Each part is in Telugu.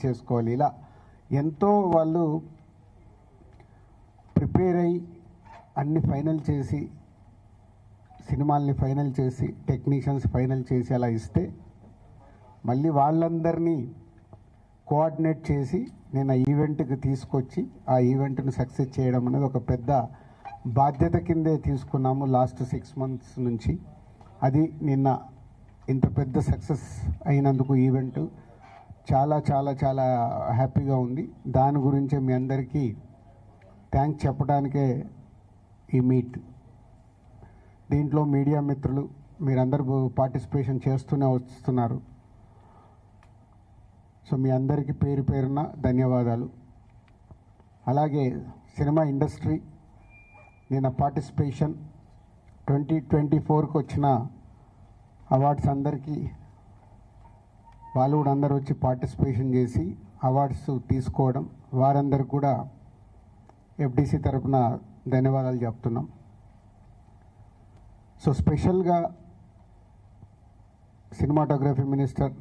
చేసుకోవాలి. ఇలా ఎంతో వాళ్ళు ప్రిపేర్ అయ్యి అన్ని ఫైనల్ చేసి, సినిమాల్ని ఫైనల్ చేసి, టెక్నీషియన్స్ ఫైనల్ చేసి అలా ఇస్తే మళ్ళీ వాళ్ళందరినీ కోఆర్డినేట్ చేసి నేను ఆ ఈవెంట్కి తీసుకొచ్చి ఆ ఈవెంట్ను సక్సెస్ చేయడం అనేది ఒక పెద్ద బాధ్యత కిందే తీసుకున్నాము లాస్ట్ 6 months నుంచి. అది నిన్న ఇంత పెద్ద సక్సెస్ అయినందుకు ఈవెంట్ చాలా చాలా చాలా హ్యాపీగా ఉంది. దాని గురించే మీ అందరికీ థ్యాంక్స్ చెప్పడానికే ఈ మీట్. దీంట్లో మీడియా మిత్రులు మీరందరూ పార్టిసిపేషన్ చేస్తూనే వస్తున్నారు. సో మీ అందరికీ పేరు పేరున ధన్యవాదాలు. అలాగే సినిమా ఇండస్ట్రీ నిన్న పార్టిసిపేషన్ 2024కి వచ్చిన అవార్డ్స్ అందరికీ వాళ్ళు కూడా అందరూ వచ్చి పార్టిసిపేషన్ చేసి అవార్డ్స్ తీసుకోవడం, వారందరూ కూడా ఎఫ్డిసి తరఫున ధన్యవాదాలు చెప్తున్నాం. సో స్పెషల్గా సినిమాటోగ్రఫీ మినిస్టర్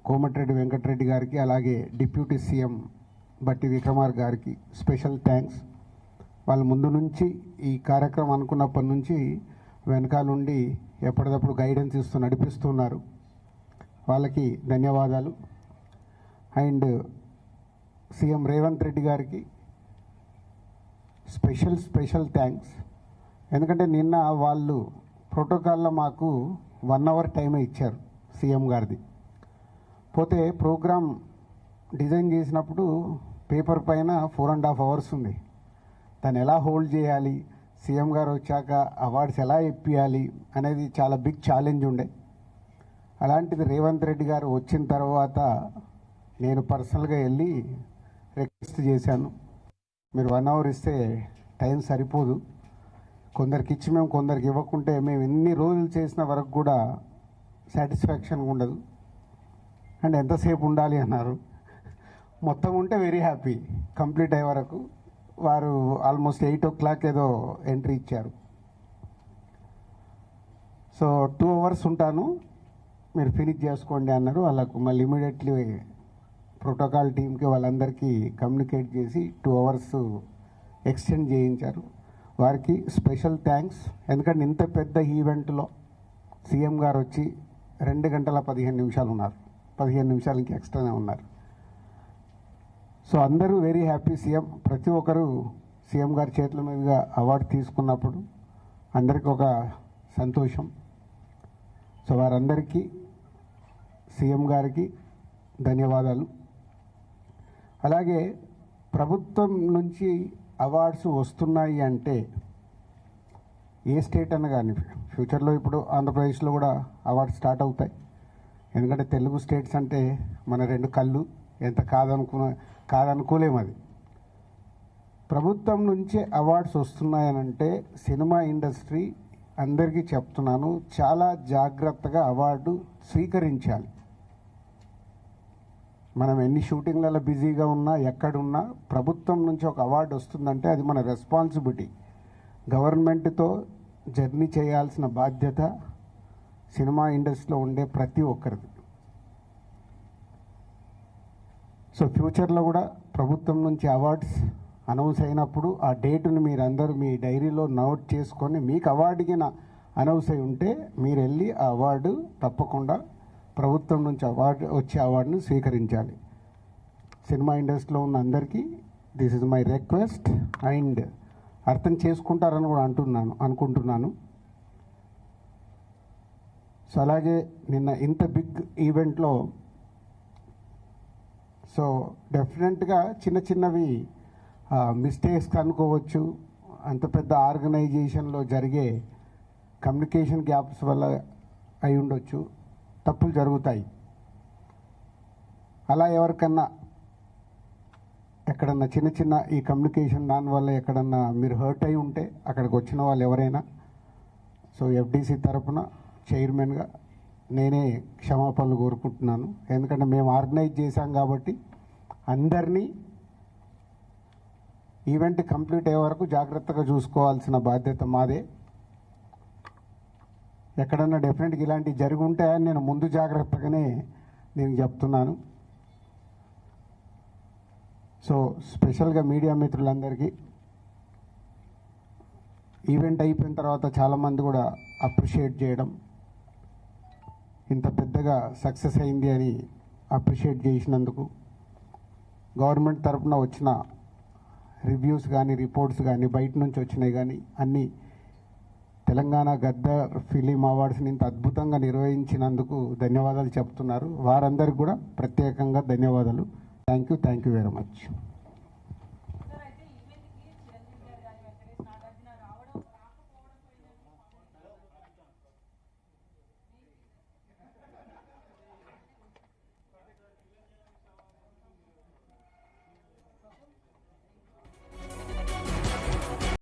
కోమటిరెడ్డి వెంకటరెడ్డి గారికి, అలాగే డిప్యూటీ సీఎం బట్టి విక్రమార్ గారికి స్పెషల్ థ్యాంక్స్. వాళ్ళు ముందు నుంచి ఈ కార్యక్రమం అనుకున్నప్పటి నుంచి వెనకాలండి ఎప్పటికప్పుడు గైడెన్స్ ఇస్తూ నడిపిస్తున్నారు. వాళ్ళకి ధన్యవాదాలు. అండ్ సీఎం రేవంత్ రెడ్డి గారికి స్పెషల్ థ్యాంక్స్. ఎందుకంటే నిన్న వాళ్ళు ప్రోటోకాల్లో మాకు 1 hour టైమే ఇచ్చారు సీఎం గారిది. పోతే ప్రోగ్రామ్ డిజైన్ చేసినప్పుడు పేపర్ పైన 4.5 hours ఉంది. దాన్ని ఎలా హోల్డ్ చేయాలి, సీఎం గారు వచ్చాక అవార్డ్స్ ఎలా ఇప్పియాలి అనేది చాలా బిగ్ ఛాలెంజ్ ఉండే. అలాంటిది రేవంత్ రెడ్డి గారు వచ్చిన తర్వాత నేను పర్సనల్గా వెళ్ళి రిక్వెస్ట్ చేశాను, మీరు 1 hour ఇస్తే టైం సరిపోదు, కొందరికి ఇచ్చి మేము కొందరికి ఇవ్వకుంటే మేము ఎన్ని రోజులు చేసిన వరకు కూడా సాటిస్ఫాక్షన్గా ఉండదు అండ్ ఎంతసేపు ఉండాలి అన్నారు. మొత్తం ఉంటే వెరీ హ్యాపీ. కంప్లీట్ అయ్యే వరకు వారు ఆల్మోస్ట్ 8 o'clock ఏదో ఎంట్రీ ఇచ్చారు. సో 2 hours ఉంటాను, మీరు ఫినిష్ చేసుకోండి అన్నారు. వాళ్ళకు మళ్ళీ ఇమీడియట్లీ ప్రోటోకాల్ టీంకి వాళ్ళందరికీ కమ్యూనికేట్ చేసి 2 hours ఎక్స్టెండ్ చేయించారు. వారికి స్పెషల్ థ్యాంక్స్. ఎందుకంటే ఇంత పెద్ద ఈవెంట్లో సీఎం గారు వచ్చి 2 గంటల 15 నిమిషాలు ఉన్నారు, 15 నిమిషాలకి ఎక్స్ట్రానే ఉన్నారు. సో అందరూ వెరీ హ్యాపీ. సీఎం ప్రతి ఒక్కరు సీఎం గారి చేతుల మీదుగా అవార్డు తీసుకున్నప్పుడు అందరికీ ఒక సంతోషం. సో వారందరికీ సీఎం గారికి ధన్యవాదాలు. అలాగే ప్రభుత్వం నుంచి అవార్డ్స్ వస్తున్నాయి అంటే ఏ స్టేట్ అన్న కానీ, ఫ్యూచర్లో ఇప్పుడు ఆంధ్రప్రదేశ్లో కూడా అవార్డ్స్ స్టార్ట్ అవుతాయి. ఎందుకంటే తెలుగు స్టేట్స్ అంటే మన 2 కళ్ళు, ఎంత కాదనుకోలేము. అది ప్రభుత్వం నుంచి అవార్డ్స్ వస్తున్నాయనంటే సినిమా ఇండస్ట్రీ అందరికీ చెప్తున్నాను, చాలా జాగ్రత్తగా అవార్డు స్వీకరించాలి. మనం ఎన్ని షూటింగ్లలో బిజీగా ఉన్నా, ఎక్కడున్నా ప్రభుత్వం నుంచి ఒక అవార్డు వస్తుందంటే అది మన రెస్పాన్సిబిలిటీ. గవర్నమెంట్తో జర్నీ చేయాల్సిన బాధ్యత సినిమా ఇండస్ట్రీలో ఉండే ప్రతి ఒక్కరిది. సో ఫ్యూచర్లో కూడా ప్రభుత్వం నుంచి అవార్డ్స్ అనౌన్స్ అయినప్పుడు ఆ డేటును మీరందరూ మీ డైరీలో నోట్ చేసుకొని, మీకు అవార్డుకి అనౌన్స్ అయి ఉంటే మీరు వెళ్ళి ఆ అవార్డు తప్పకుండా ప్రభుత్వం నుంచి వచ్చే అవార్డును స్వీకరించాలి. సినిమా ఇండస్ట్రీలో ఉన్న అందరికీ this is my request. And అర్థం చేసుకుంటారని కూడా అనుకుంటున్నాను. సో అలాగే నిన్న ఇంత బిగ్ ఈవెంట్లో సో డెఫినెట్గా చిన్నవి మిస్టేక్స్ అనుకోవచ్చు. అంత పెద్ద ఆర్గనైజేషన్లో జరిగే కమ్యూనికేషన్ గ్యాప్స్ వల్ల అయి ఉండొచ్చు, తప్పులు జరుగుతాయి. అలా ఎవరికన్నా ఎక్కడన్నా చిన్న ఈ కమ్యూనికేషన్ దానివల్ల ఎక్కడన్నా మీరు హర్ట్ అయి ఉంటే అక్కడికి వచ్చిన వాళ్ళు ఎవరైనా, సో ఎఫ్డిసి తరఫున చైర్మన్గా నేనే క్షమాపణలు కోరుకుంటున్నాను. ఎందుకంటే మేము ఆర్గనైజ్ చేశాం కాబట్టి అందరినీ ఈవెంట్ కంప్లీట్ అయ్యే వరకు జాగ్రత్తగా చూసుకోవాల్సిన బాధ్యత మాదే. ఎక్కడన్నా డెఫినెట్గా ఇలాంటివి జరిగి ఉంటాయని నేను ముందు జాగ్రత్తగానే నేను చెప్తున్నాను. సో స్పెషల్గా మీడియా మిత్రులందరికీ ఈవెంట్ అయిపోయిన తర్వాత చాలామంది కూడా అప్రిషియేట్ చేయడం, ఇంత పెద్దగా సక్సెస్ అయింది అని అప్రిషియేట్ చేసినందుకు, గవర్నమెంట్ తరఫున వచ్చిన రివ్యూస్ కానీ రిపోర్ట్స్ కానీ బయట నుంచి వచ్చినాయి కానీ అన్నీ తెలంగాణ గద్దర్ ఫిలిం అవార్డ్స్ని ఇంత అద్భుతంగా నిర్వహించినందుకు ధన్యవాదాలు చెప్తున్నారు. వారందరికీ కూడా ప్రత్యేకంగా ధన్యవాదాలు. Thank you very much.